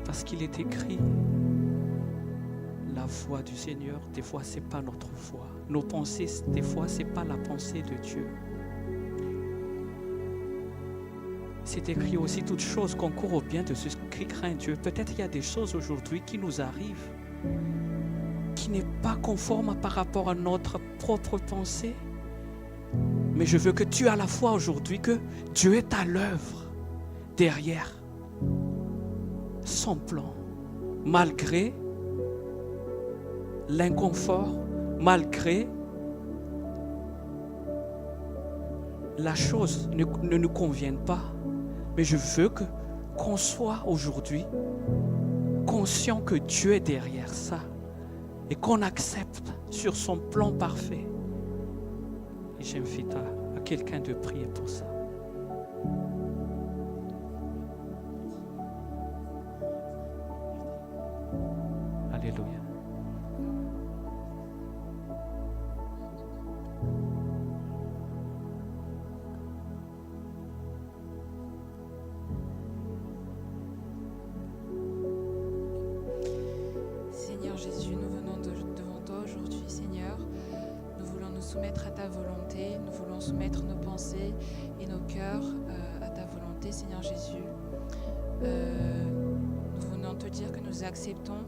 Parce qu'il est écrit, la voix du Seigneur, des fois, ce n'est pas notre voix. Nos pensées, des fois, ce n'est pas la pensée de Dieu. C'est écrit aussi, toutes choses concourent au bien de ceux qui craignent Dieu. Peut-être il y a des choses aujourd'hui qui nous arrivent, qui n'est pas conforme par rapport à notre propre pensée. Mais je veux que tu aies à la foi aujourd'hui que Dieu est à l'œuvre derrière son plan, malgré l'inconfort, malgré la chose ne nous convienne pas. Mais je veux qu'on soit aujourd'hui conscient que Dieu est derrière ça et qu'on accepte sur son plan parfait. Et j'invite à quelqu'un de prier pour ça. Alléluia. Seigneur Jésus, nous venons devant toi aujourd'hui, Seigneur. Nous voulons nous soumettre à ta volonté, nous voulons soumettre nos pensées et nos cœurs à ta volonté, Seigneur Jésus. Nous venons te dire que nous acceptons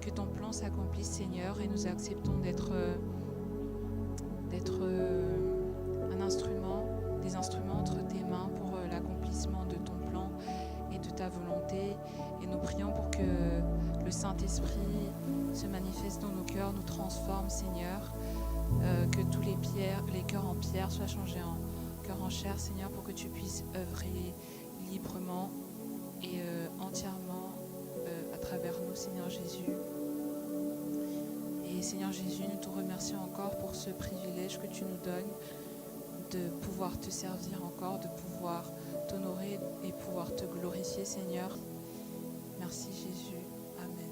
que ton plan s'accomplisse, Seigneur, et nous acceptons d'être des instruments entre tes mains pour l'accomplissement de ton plan et de ta volonté. Et nous prions pour que le Saint-Esprit se manifeste dans nos cœurs, nous transforme, Seigneur, que tous les cœurs en pierre soient changés en cœurs en chair, Seigneur, pour que tu puisses œuvrer librement et entièrement à travers nous, Seigneur Jésus. Et Seigneur Jésus, nous te remercions encore pour ce privilège que tu nous donnes de pouvoir te servir encore, de pouvoir t'honorer et pouvoir te glorifier, Seigneur. Merci Jésus. Amen.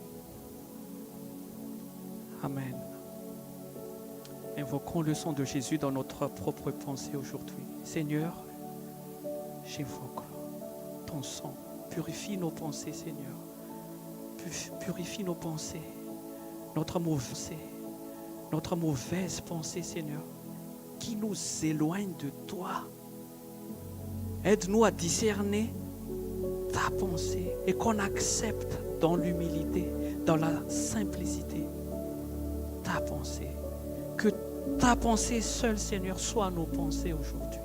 Amen. Invoquons le sang de Jésus dans notre propre pensée aujourd'hui. Seigneur, j'invoque ton sang. Purifie nos pensées, Seigneur. Purifie nos pensées. Notre mauvaise pensée, Seigneur, qui nous éloigne de toi. Aide-nous à discerner ta pensée et qu'on accepte dans l'humilité, dans la simplicité, ta pensée. Que ta pensée seule, Seigneur, soit nos pensées aujourd'hui.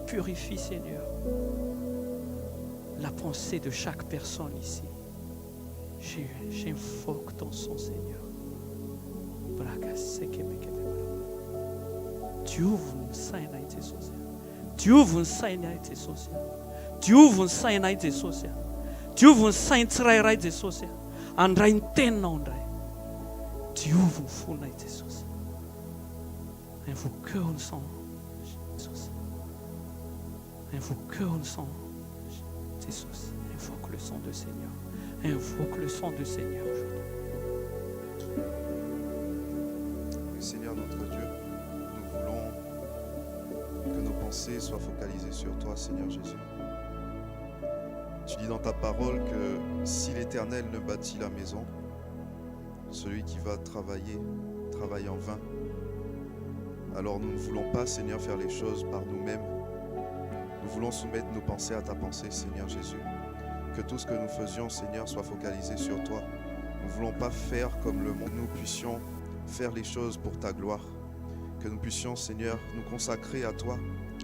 Purifie, Seigneur, la pensée de chaque personne ici. J'invoque ton sang, Seigneur. Tu ouvres une sainteté sociale. Tu ouvres une sainteté sociale. Tu ouvres une sainteté sociale. Tu ouvres une sainteté sociale. Andra intendrai. Tu ouvres une sainteté sociale. Invoquons le sang. Invoquons le sang. Jesus. Invoque le sang du Seigneur. Invoque le sang du Seigneur aujourd'hui. Seigneur notre Dieu, nous voulons que nos pensées soient focalisées sur toi, Seigneur Jésus. Tu dis dans ta parole que si l'Éternel ne bâtit la maison, celui qui va travaille en vain. Alors nous ne voulons pas, Seigneur, faire les choses par nous-mêmes. Nous voulons soumettre nos pensées à ta pensée, Seigneur Jésus. Que tout ce que nous faisions, Seigneur, soit focalisé sur toi. Nous ne voulons pas faire comme le monde. Nous puissions faire les choses pour ta gloire. Que nous puissions, Seigneur, nous consacrer à toi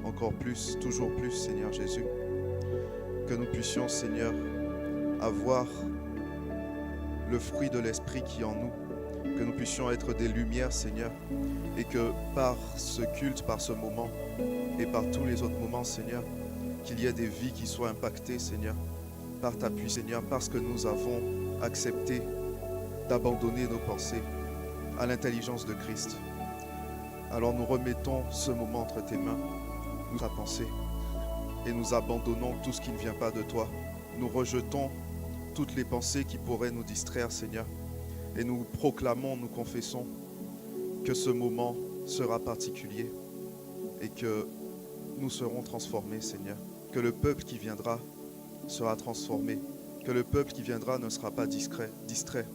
encore plus, toujours plus, Seigneur Jésus. Que nous puissions, Seigneur, avoir le fruit de l'Esprit qui est en nous. Que nous puissions être des lumières, Seigneur. Et que par ce culte, par ce moment et par tous les autres moments, Seigneur, qu'il y ait des vies qui soient impactées, Seigneur, par ta puissance, Seigneur, parce que nous avons accepté d'abandonner nos pensées à l'intelligence de Christ. Alors nous remettons ce moment entre tes mains, ta pensée, et nous abandonnons tout ce qui ne vient pas de toi. Nous rejetons toutes les pensées qui pourraient nous distraire, Seigneur, et nous proclamons, nous confessons que ce moment sera particulier et que nous serons transformés, Seigneur, que le peuple qui viendra sera transformé que le peuple qui viendra ne sera pas distrait,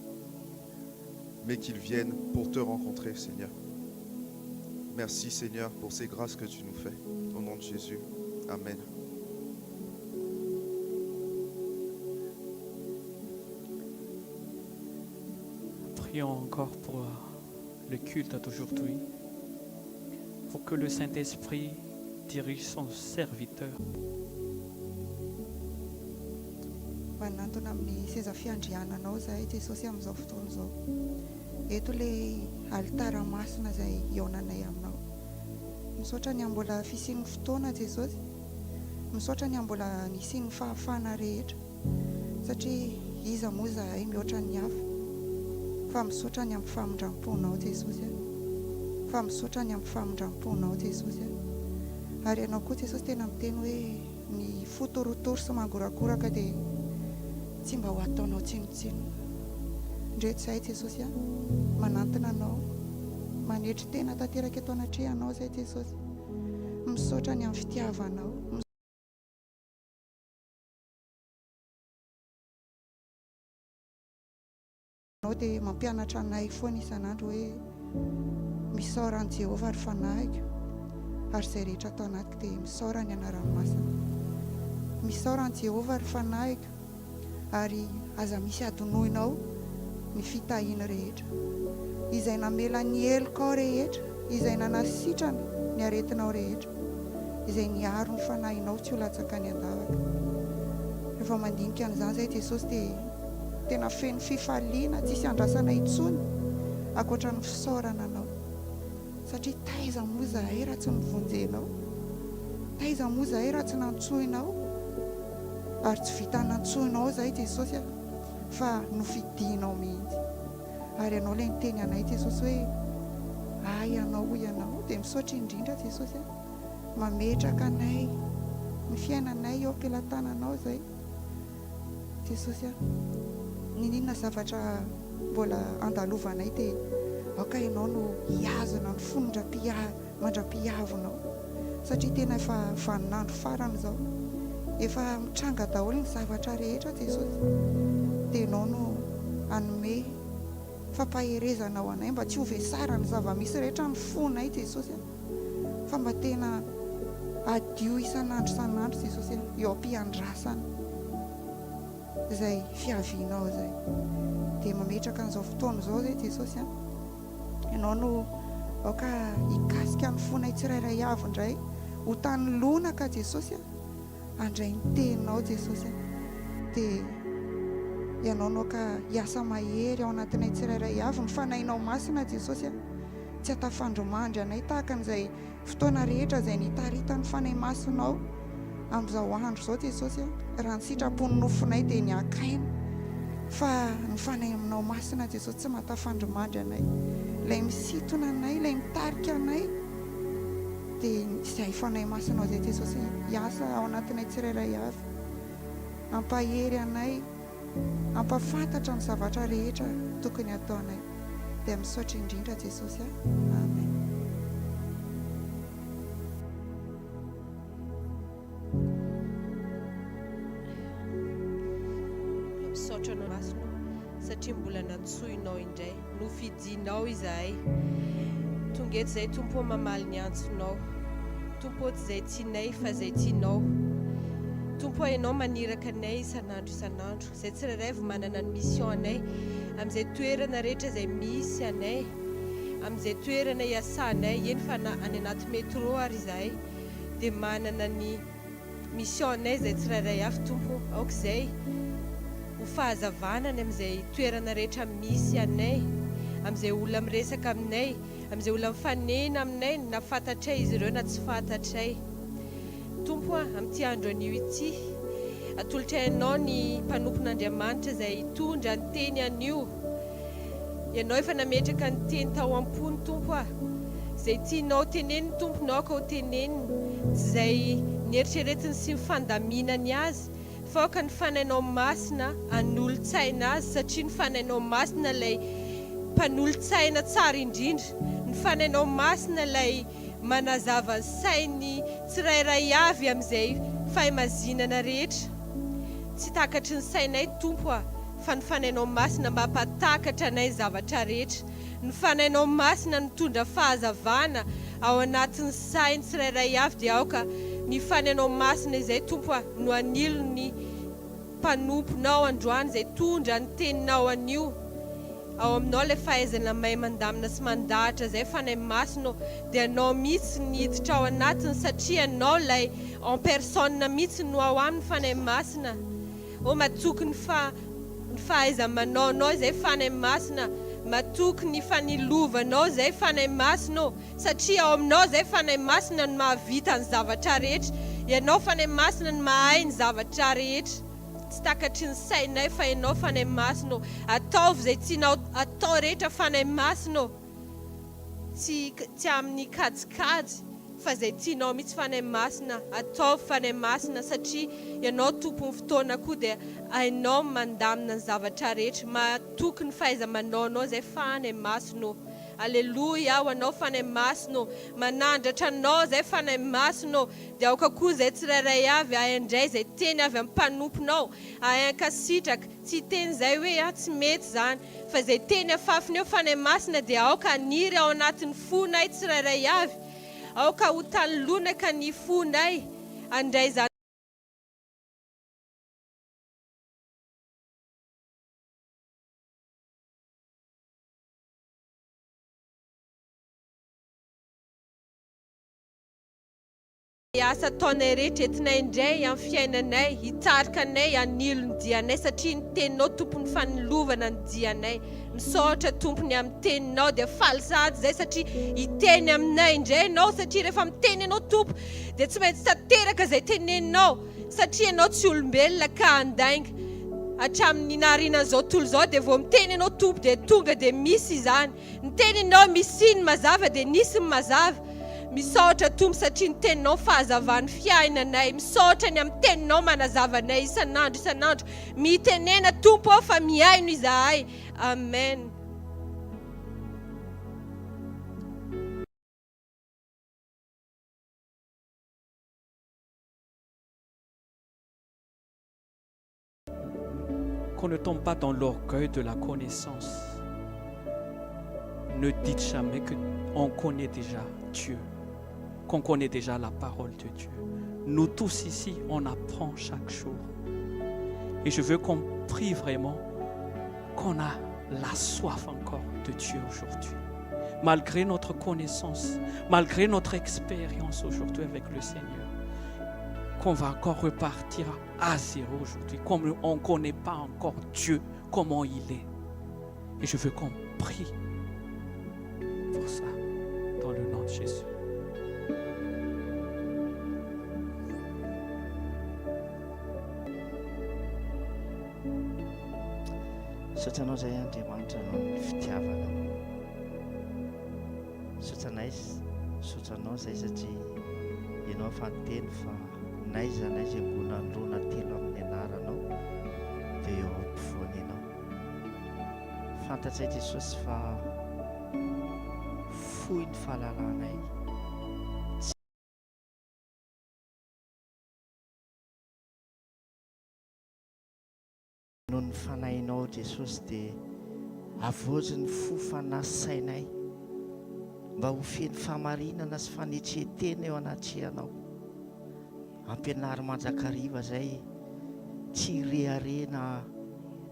mais qu'il vienne pour te rencontrer, Seigneur. Merci, Seigneur, pour ces grâces que tu nous fais. Au nom de Jésus. Amen. Prions encore pour le culte d'aujourd'hui, pour que le Saint-Esprit dirige son serviteur. Manantona amin'ny seza fiandriananao zahay Jesosy amin'izao fotoana izao. Eto ilay alitara masina izay ionanay aminao. Misaotra ny mbola fisian'ny fotoana Jesosy. Misaotra ny mbola nisian'ny fahafahana rehetra. Satria iza moa zahay mihoatra ny hafa. Fa misaotra ny amin'ny famindram-ponao Jesosy. Fa misaotra ny amin'ny famindram-ponao Jesosy. Ary ianao koa Jesosy tena miteny hoe ny fotorotoro sy mangorakoraka dia tsy mba ho ataonao tsinotsinona. Ndreto zahay Jesosy manantona anao, manetry tena tanteraka eto anatrehanao zahay Jesosy. Misaotra ny amin'ny fitiavanao. Anao dia mampianatra anay foana isan'andro hoe misaora an Jehovah ary fanahiko, ary izay rehetra atao anatiko dia misaora ny anarany masina. Misaora an Jehovah ary fanahiko, ary aza misy adonoinao ny fitahiana rehetra, izay namela ny helokao rehetra, izay nanasitrana ny aretinao rehetra, izay niaro ny fanahinao tsy ho latsaka ny andavaka. Rehefa mandinika an'izany izay Jesosy dia tena feno fifaliana, tsisy andrasana intsony ankoatra ny fisaorana anao. Satria taiza moa zahay raha tsy nivonjenao, taiza moa zahay raha tsy nantsoinao, ary tsy vita nantsoinao zahay Jesosy fa nofidianao mihitsy. Ary ianao ilay niteny anay Jesosy hoe ay ianao dia misaotra indrindra Jesosy mametraka anay ny fiainanay eo am-pelantananao zay Jesosy. Ninona zavatra mbola andalovanay dia aoka ianao no hiazona ny mandra-piavinao, satria tena efa vaninandro farany izao, efa mitranga daholo ny zavatra rehetra Jesosy. Dia ianao no hanome fampaherezana ao anay mba tsy ho vesara ny zava-misy rehetra ny fonay Jesosy, fa mba tena adio isan'andro Jesosy eo am-piandrasana izay fiavianao zay. Dia mametraka an'izao fotoana izao zay Jesosy, ianao no aoka hikasika ny fonay tsirairay avy indray ho tany lonaka Jesosy, andray ny teninao Jesosy. Dia ianao no ka hiasa mahery ao anatinay tsirairay avy ny fanahinao masina Jesosy, tsy hatafandromandry anay tahaka an'izay fotoana rehetra izay nitarita ny fanahy masinao amin'izao andro izao Jesosy. Raha ny sitrapon'ny nofonay dia ny akaina, fa ny fanahy aminao masina Jesosy tsy mahatafandromandry anay, ilay misintona anay, ilay mitarika anay, dia izay fanahy masinao zay Jesosy hiasa ao anatinay tsirairay avy, ampahery anay, ampafantatra ny zavatra rehetra tokony ataonay. Dia misaotra indrindra Jesosy. Amen. Misaotra anao masina satria mbola nantsoinao indray, nofidinao izahay. Tonga eto izay Tompo mamaly ny antsonao, Tompo tsy izay tianay fa izay tianao. Tompo ianao maniraka anay isan'andro, izay tsirairay vao manana ny mission anay amin'izay toerana rehetra izay misy anay, amin'izay toerana iasanay, eny fa any anaty métro ary izahay dia manana ny mission anay izay tsirairay avy Tompo. Aoka izay ho fahazavana ny amin'izay toerana rehetra misy anay, amin'izay olona miresaka aminay, amin'izay olona mifanena aminay, na fantatray izy ireo na tsy fantatray. Tompo amin'ity andro anio ity, atolotrainao ny mpanompon'Andriamanitra izay hitondra ny teny anio. Ianao efa nametraka ny teny tao am-pony Tompo izay tianao teneniny Tompo, nao ka ho teneniny, tsy izay nieritreretiny sy mifandaminany azy, fa aoka ny fanahinao masina hanolo-tsaina azy, satria ny fanahinao masina ilay mpanolo-tsaina tsara indrindra, ny fanahinao masina ilay manazava ny sainy tsirairay avy amin'izay fahimazinana rehetra. tsy takatry ny sainay tompo fa ny fanainao masina mampatakatra anay zavatra rehetra. Ny fanainao masina mitondra fahazavana ao anatin'ny sainy tsirairay avy dia aoka ny fanainao masina izay tompo no anilo ny mpanomponao androany izay tondra ny teninao anio. Ao aminao ilay fahaizana mahay mandamina sy mandahatra izay fanay masina dia anao mihitsy niditra ao anatiny satria anao ilay en personne mihitsy no ao aminy fanay masina. Matoky ny fahaiza-manao anao izay fanay masina, matoky ny fanilovanao izay fanay masina satria ao aminao izay fanay masina no mahavita ny zavatra rehetra. Ianao fanay masina no mahay ny zavatra rehetra. Tsy takatry ny sainay fa ianao fanay masina. Ataovy izay tianao atao rehetra fanay masina. Tsy amin'ny kajikajy fa izay tianao mihitsy fanay masina. Ataovy fanay masina satria ianao tompony fotoana koa dia hainao mandamina ny zavatra rehetra. Matoky ny fahaiza-manao anao izay fanay masina. Alleluia, ho anao fanay masina, manandratra anao izay fanay masina. Dia aoka koa izay tsirairay avy indray izay teny avy amin'ny mpanomponao ankasitraka. Tsy teny izay hoe tsy mety izany fa izay teny afafiny eo fanay masina dia aoka haniry ao anatin'ny fonay tsirairay avy. Aoka ho tanilonaka ny fonay andray izany. Asa ataonay rehetra entinay indray amin'ny fiainanay, hitarika anay, hanilo ny dianay satria ny teninao tompony fanilovana ny dianay. Misaotra tompony amin'ny teninao dia faly sady izay satria hiteny aminay indray ianao satria rehefa miteny ianao tompo dia tsy maintsy tanteraka izay teneninao satria ianao tsy olombelona ka handainga. Hatramin'ny naharinan'izao tontolo izao dia vao miteny ianao tompo dia tonga dia misy izany. Ny teninao misy ny mazava dia nisy ny mazava. Misaotra tompo satria ny teninao fahazavany fiainanay. Misaotra ny amin'ny teninao manazavanay isan'andro. Mitenena tompo aho fa miaino izahay. Amen. Qu'on ne tombe pas dans l'orgueil de la connaissance. Ne dites jamais qu'on connaît déjà Dieu, qu'on connaît déjà la parole de Dieu. Nous tous ici, on apprend chaque jour. Et je veux qu'on prie vraiment qu'on a la soif encore de Dieu aujourd'hui. Malgré notre connaissance, malgré notre expérience aujourd'hui avec le Seigneur, qu'on va encore repartir à zéro aujourd'hui, comme on ne connaît pas encore Dieu, comment il est. Et je veux qu'on prie pour ça, dans le nom de Jésus. Sotranao zay Andriamanitra ny fitiavanao. Sotranao zay satria ianao fanteny fa naiza naiza ambona androna telo amin'ny anaranao dia eo ampovoany ianao. Fantatsay Jesosy fa fohy ny fahalalanay. Noho ny fanahinao Jesosy dia avozy ny fo fanasainay mba ho feny famarinana sy fanetretena eo anatrehanao. Ampianary manjakariva zay tsy reharena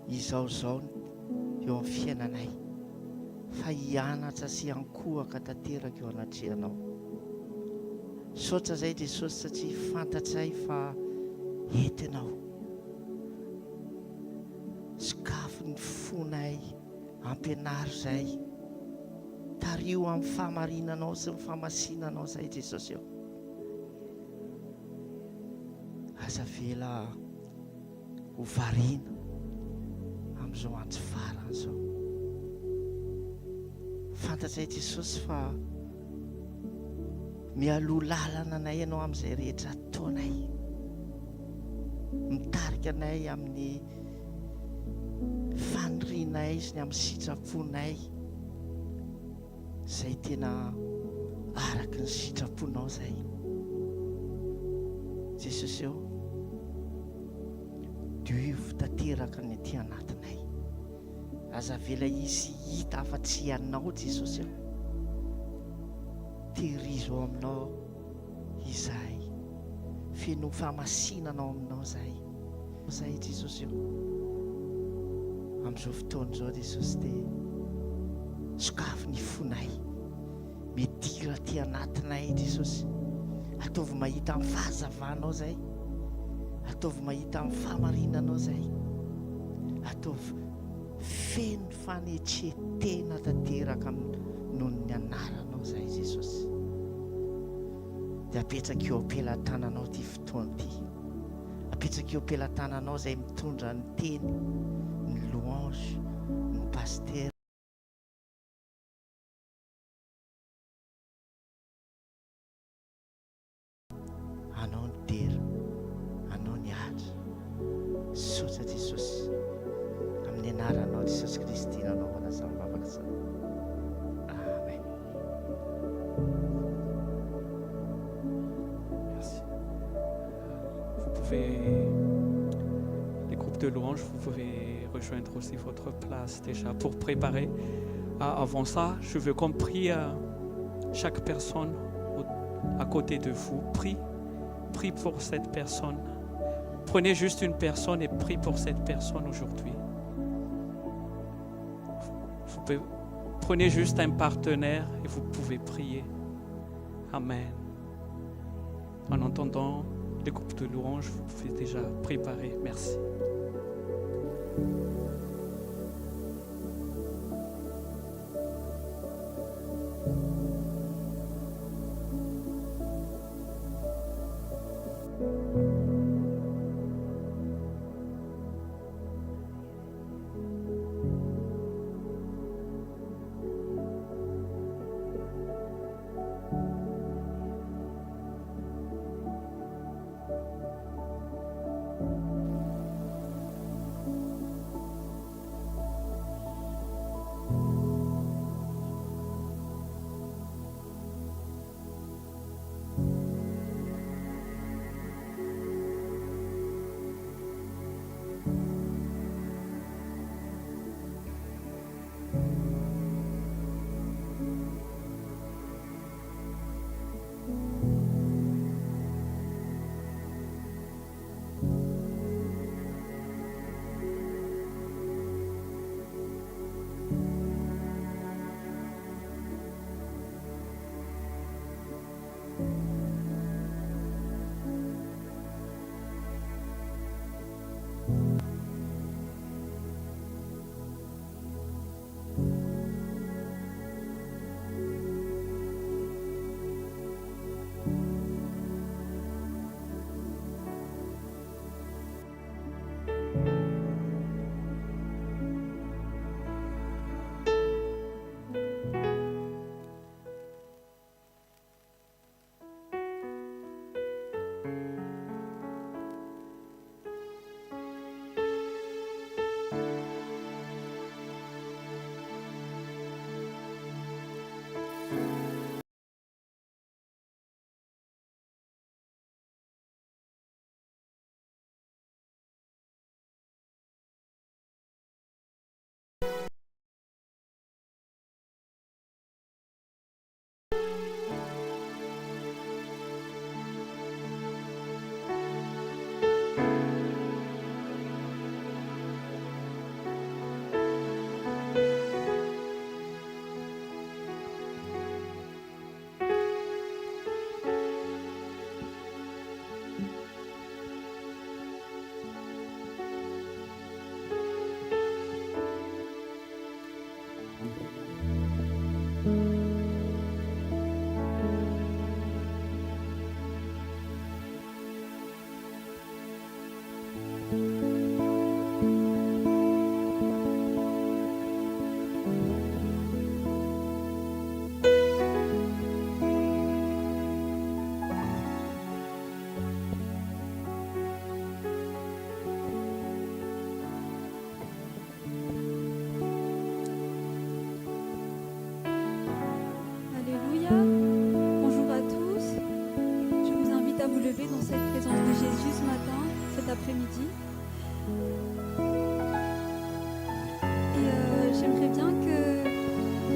izaozao eo amin'ny fiainanay fa hianatra sy hankohaka tanteraka eo anatrehanao. Saotra zay Jesosy satria fantatsay fa entinao. Sokafo ny fonay ampianary zay tario amin'ny fahamarinanao sy ny fahamasinanao zay Jesosy eo. Aza vela ho variana amin'izao andro farany izao. Fantatsay Jesosy fa mialoha lalana anay ianao amin'izay rehetra ataonay. Mitarika anay amin'ny fanorinay sy ny amin'ny sitraponay izay tena araka ny sitraponao zay. Jesosy eo, du liovo tanteraka ny aty anatinay. Aza vela izy hita afa-tsy anao Jesosy ao. Tehirizo ao aminao izahay, feno fahamasinanao aminao zahay Jesosy ao. Amin'izao fotoana izao Jesosy dia sokafy ny fonay, midira ty anatinay Jesosy. Ataovy mahita amin'ny fahazavanao zahay, ataovy mahita amin'ny fahamarinanao zahay, ataovy feno fanetretena tanteraka noho ny anaranao zahay Jesosy. Dia apetraka eo am-pelantananao ty fotoana ty, apetraka eo am-pelantananao zay mitondra ny teny, ny louange, ny paster. Anao ny tera, anao ny atra, sotra Jesosy, amin'ny anaranao Jesosy Kristy nanaovana izany mivavaka izany. Amen. Merci. Vous pouvez, les groupes de louanges, vous pouvez rejoindre aussi votre place déjà pour préparer. Avant ça, je veux qu'on prie chaque personne à côté de vous. Prie pour cette personne. Prenez juste une personne et prie pour cette personne aujourd'hui. Prenez juste un partenaire et vous pouvez prier. Amen. En entendant les groupes de louanges, vous pouvez déjà préparer. Merci.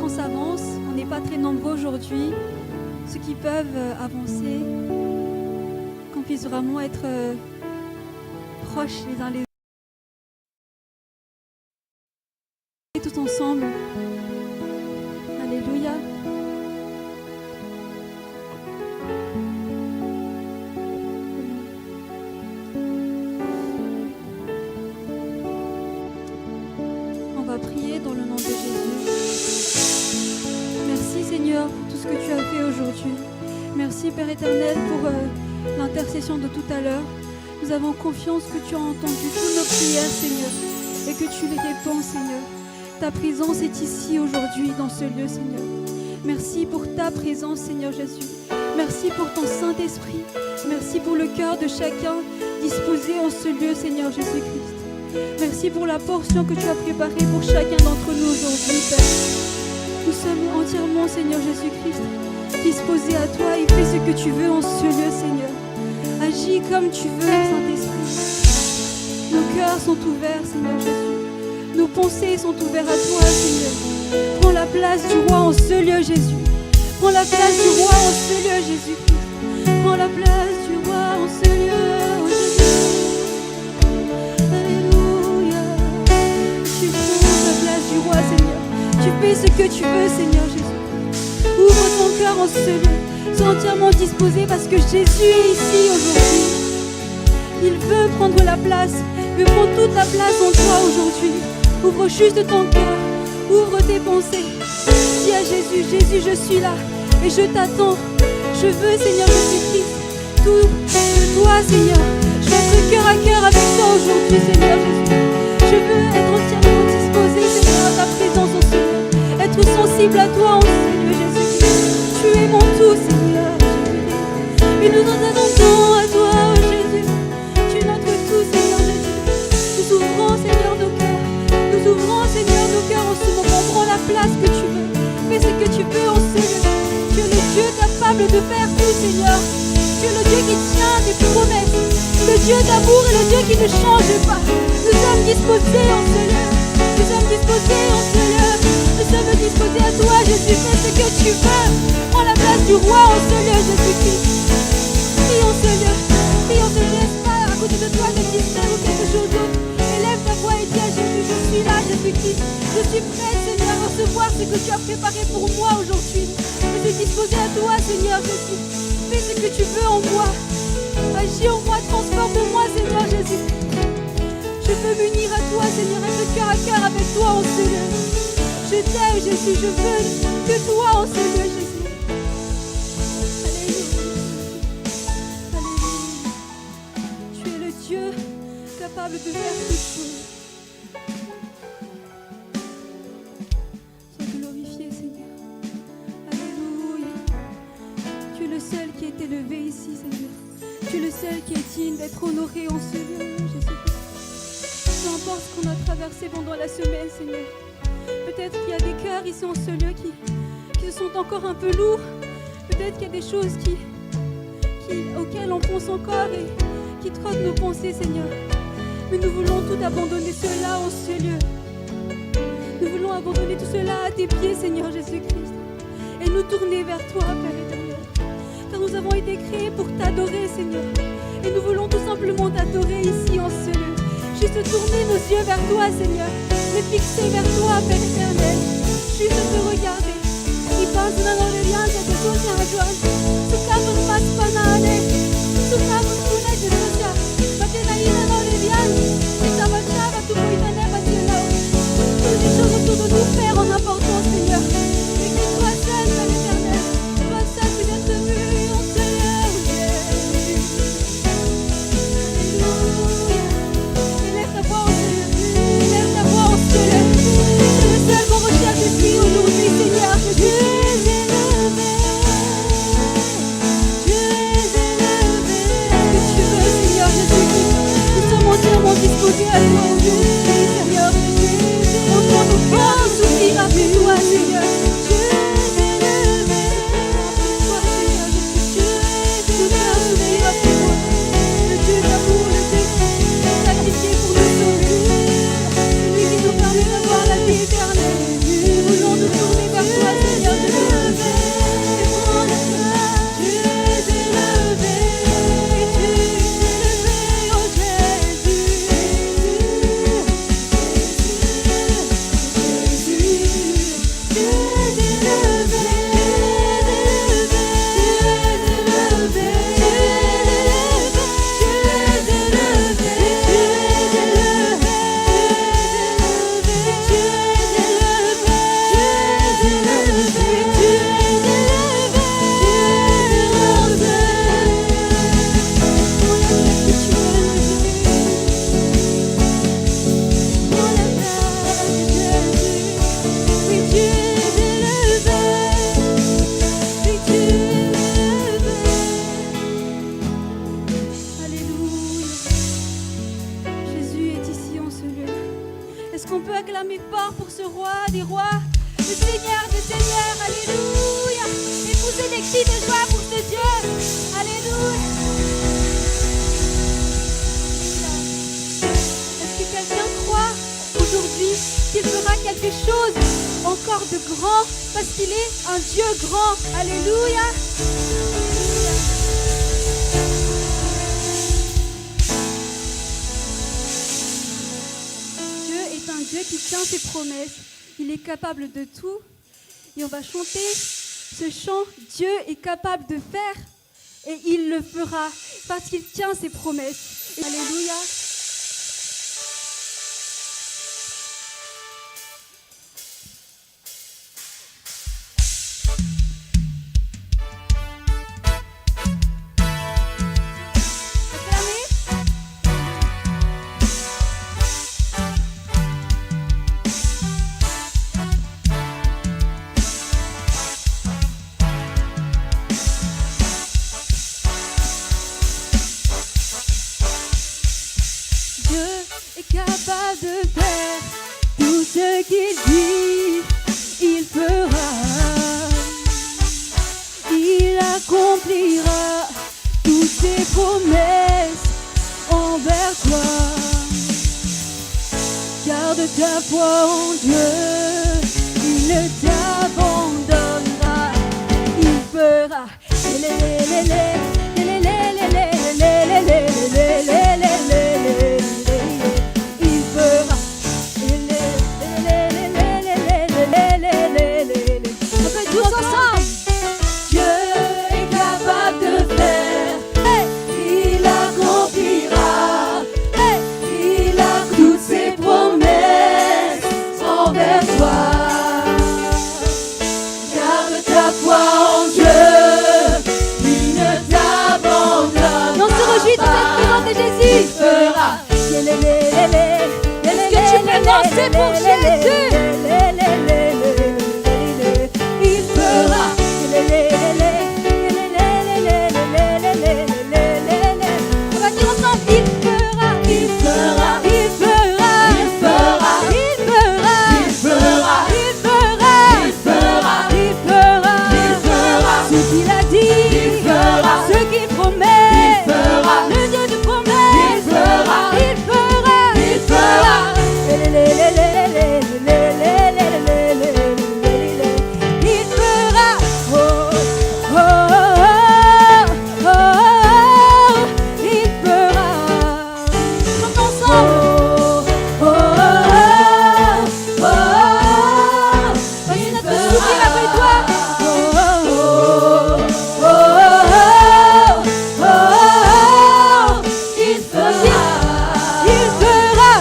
temps s'avance, on n'est pas très nombreux aujourd'hui. Ceux qui peuvent avancer, qu'on puisse vraiment être proches les uns les autres, tous ensemble. Alléluia. On va prier dans le nom de Jésus. Merci Seigneur pour tout ce que tu as fait aujourd'hui. Merci Père éternel pour l'intercession de tout à l'heure. Nous avons confiance que tu as entendu toutes nos prières Seigneur et que tu les réponds Seigneur. Ta présence est ici aujourd'hui dans ce lieu Seigneur. Merci pour ta présence Seigneur Jésus. Merci pour ton Saint-Esprit. Merci pour le cœur de chacun disposé en ce lieu Seigneur Jésus-Christ. Merci pour la portion que tu as préparée pour chacun d'entre nous aujourd'hui Père. Nous sommes entièrement Seigneur Jésus-Christ disposés à toi et fais ce que tu veux en ce lieu Seigneur. Agis comme tu veux Saint-Esprit. Nos cœurs sont ouverts Seigneur Jésus. Nos pensées sont ouvertes à toi, Seigneur. Prends la place du roi en ce lieu, Jésus. Prends la place du roi en ce lieu, Jésus-Christ. Prends la place du roi en ce lieu, oh Jésus. Alléluia. Tu prends la place du roi, Seigneur. Tu fais ce que tu veux, Seigneur Jésus. Ouvre ton cœur en ce lieu. Sois entièrement disposé parce que Jésus est ici aujourd'hui. Il veut prendre la place. Il veut prendre toute la place en toi aujourd'hui. Ouvre juste ton cœur, ouvre tes pensées. Dis à Jésus, Jésus, je suis là et je t'attends. Je veux, Seigneur Jésus-Christ, tout de toi, Seigneur. Je veux être cœur à cœur avec toi aujourd'hui, Seigneur Jésus. Je veux être entièrement disposé, Seigneur, à ta présence en ce lieu. Être sensible à toi en ce lieu, Jésus-Christ. Tu es mon tout, Seigneur. Et nous nous attendons à toi, oh Jésus. Tu es notre tout, Seigneur Jésus. Nous ouvrons, Seigneur, nos cœurs. Nous ouvrons, Seigneur, nos cœurs en ce moment. Prends la place que tu veux. Fais ce que tu veux en ce lieu. Tu es le Dieu capable de faire tout, Seigneur. Tu es le Dieu qui tient des promesses. Le Dieu d'amour et le Dieu qui ne change pas. Nous sommes disposés en ce lieu. Nous sommes disposés en ce lieu. Nous sommes disposés à toi, Jésus. Fais ce que tu veux. Prends la place du roi en ce lieu, Jésus-Christ. Prie en ce lieu. Prie en ce lieu. Laisse pas à côté de toi des mystères ou quelque chose d'autre. Élève ta voix et dis à Jésus, je suis là, Jésus-Christ. Je suis prête, Seigneur, à recevoir ce que tu as préparé pour moi aujourd'hui. Je suis disposée à toi, Seigneur Jésus. Fais ce que tu veux en moi. Agis en moi, transforme-moi, Seigneur Jésus. Je veux m'unir à toi, Seigneur, être cœur à cœur avec toi en ce lieu. Je t'aime, Jésus, je veux que toi en ce lieu, Jésus. Alléluia. Alléluia. Tu es le Dieu capable de faire toutes choses. Sois glorifié, Seigneur. Alléluia. Tu es le seul qui est élevé ici, Seigneur. Tu es le seul qui est digne d'être honoré en ce lieu, Jésus. Peu importe ce qu'on a traversé pendant la semaine, Seigneur. Peut-être qu'il y a des cœurs ici en ce lieu qui se sont encore un peu lourds. Peut-être qu'il y a des choses auxquelles on pense encore et qui trottent nos pensées, Seigneur. Mais nous voulons tout abandonner cela en ce lieu. Nous voulons abandonner tout cela à tes pieds, Seigneur Jésus-Christ. Et nous tourner vers toi, Père éternel. Car nous avons été créés pour t'adorer, Seigneur. Et nous voulons tout simplement t'adorer ici en ce lieu. Juste tourner nos yeux vers toi, Seigneur. Les fixer vers toi, Père éternel. Juste te regarder. Y passe dans l'alliance de toi, Seigneur. Tu capes pas panane. Tu capes tout net de toi. Patenaïna dans l'alliance. Et ça va chava tout pour y tenir là. Toutes les choses autour de nous, Père, en importance, Seigneur. Et que toi seul, Père éternel. Toi seul peut être vu en ce lieu. Alléluia. Élève ta voix en ce lieu. Élève ta voix en ce lieu. C'est le seul qu'on recherche ici aujourd'hui, Seigneur. Dieu est élevé. Dieu est élevé. Est-ce qu'on peut acclamer fort pour ce roi des rois, le Seigneur des seigneurs? Alléluia. Et pousser des cris de joie pour ce Dieu. Alléluia. Est-ce que quelqu'un croit aujourd'hui qu'il fera quelque chose encore de grand parce qu'il est un Dieu grand? Alléluia. Dieu est un Dieu qui tient ses promesses. Il est capable de tout. Et on va chanter ce chant. Dieu est capable de faire et il le fera parce qu'il tient ses promesses. Alléluia. Capable de faire tout ce qu'il dit, il fera, il accomplira toutes ses promesses envers toi. Garde ta foi en Dieu, il ne t'abandonnera, il fera. Jésus fera. Est-ce que tu peux danser pour Jésus? Il fera. On va dire ensemble. Il fera. Il fera. Il fera. Il fera. Il fera. Il fera. Il fera. Il fera. Il fera. Il fera. Ce qu'il a dit. Il fera. Ce qu'il promet. Le Dieu de promesse, il fera, il fera, il fera. Il fera, oh, oh, oh, oh, il fera. Chantons ensemble. Oh, oh, oh, oh, vas-y, notre soupir après toi. Oh, oh, oh, oh, oh, il fera, il fera,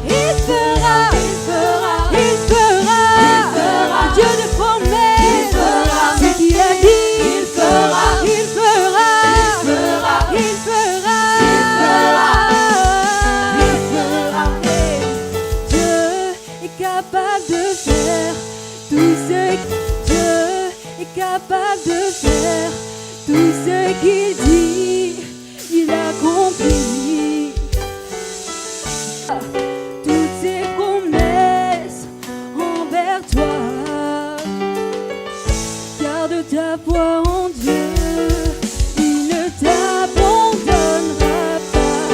il fera, il fera, Dieu de promesse, ce qu'il a dit, il fera, il fera, il fera, il fera. Dieu est capable de faire tout ce Dieu est capable de faire tout ce qu'il dit. Il accomplit toutes ses promesses envers toi. Garde ta foi en Dieu, il ne t'abandonnera pas,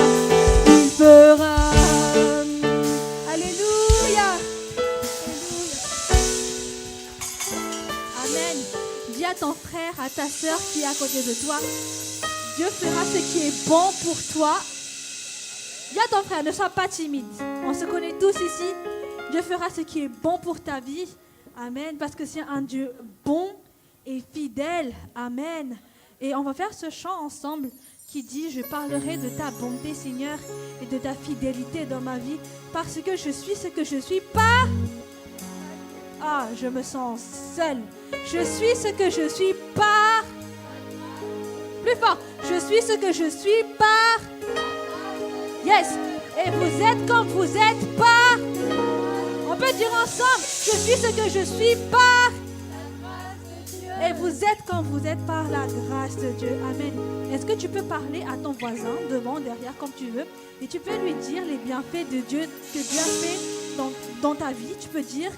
il fera. Alléluia. Amen. Dis à ton frère, à ta sœur qui est à côté de toi, Dieu fera ce qui est bon pour toi. Dis à ton frère, ne sois pas timide. On se connaît tous ici. Dieu fera ce qui est bon pour ta vie. Amen. Parce que c'est un Dieu bon et fidèle. Amen. Et on va faire ce chant ensemble qui dit: je parlerai de ta bonté, Seigneur, et de ta fidélité dans ma vie. Parce que je suis ce que je suis pas. Ah, je me sens seule. Je suis ce que je suis pas. Plus fort. Je suis ce que je suis par. Yes. Et vous êtes comme vous êtes par. On peut dire ensemble: je suis ce que je suis par. Et vous êtes comme vous êtes par la grâce de Dieu. Amen. Est-ce que tu peux parler à ton voisin, devant, derrière, comme tu veux, et tu peux lui dire les bienfaits de Dieu que Dieu a fait dans ta vie. Tu peux dire,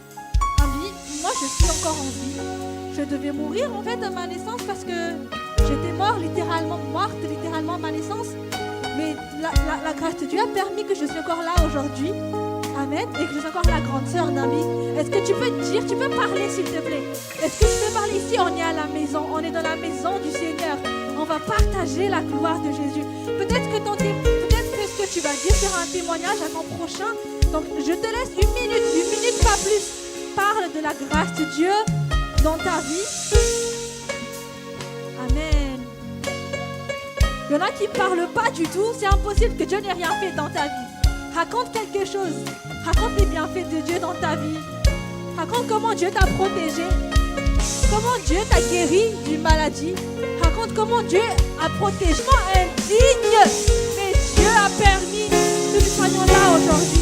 ami, moi je suis encore en vie. Je devais mourir en fait à ma naissance parce que j'étais morte littéralement à ma naissance. Mais la grâce de Dieu a permis que je suis encore là aujourd'hui. Amen. Et que je suis encore la grande sœur d'Ami. Est-ce que tu peux dire, tu peux parler s'il te plaît? Est-ce que tu peux parler ici? On est à la maison, on est dans la maison du Seigneur. On va partager la gloire de Jésus. Peut-être que ce que tu vas dire sera un témoignage à ton prochain. Donc je te laisse une minute pas plus. Parle de la grâce de Dieu dans ta vie. Amen. Il y en a qui ne parlent pas du tout. C'est impossible que Dieu n'ait rien fait dans ta vie. Raconte quelque chose. Raconte les bienfaits de Dieu dans ta vie. Raconte comment Dieu t'a protégé. Comment Dieu t'a guéri d'une maladie. Raconte comment Dieu a protégé. Indigne. Mais Dieu a permis que nous soyons là aujourd'hui.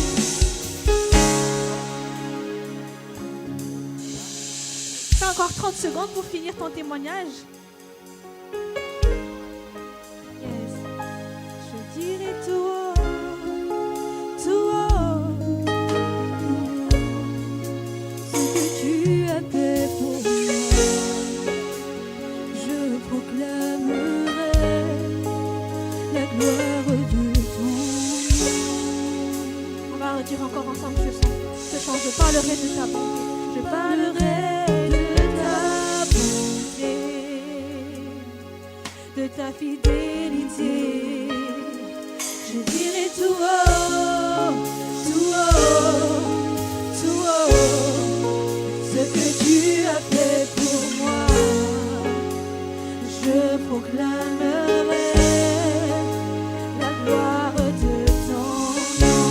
Tu as encore 30 secondes pour finir ton témoignage. Yes. Je dirai tout haut. Tout haut, ce que tu as fait pour moi, je proclamerai la gloire de ton nom. On va redire encore ensemble ce chant. Je parlerai de ta bonté. Je parlerai de ta bonté, de ta fidélité. Je dirai tout haut, tout haut, tout haut, ce que tu as fait pour moi, je proclamerai la gloire de ton nom.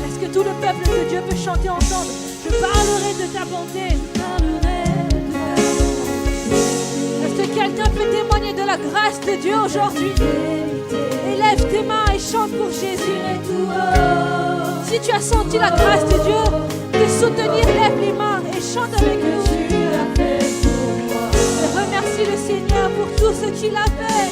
Est-ce que tout le peuple de Dieu peut chanter ensemble? Je parlerai de ta bonté, je parlerai de ta bonté. Est-ce que quelqu'un peut témoigner de la grâce de Dieu aujourd'hui? Lève tes mains et chante pour Jésus. Si tu as senti la grâce de Dieu te soutenir, lève les mains et chante avec nous. Et remercie le Seigneur pour tout ce qu'il a fait.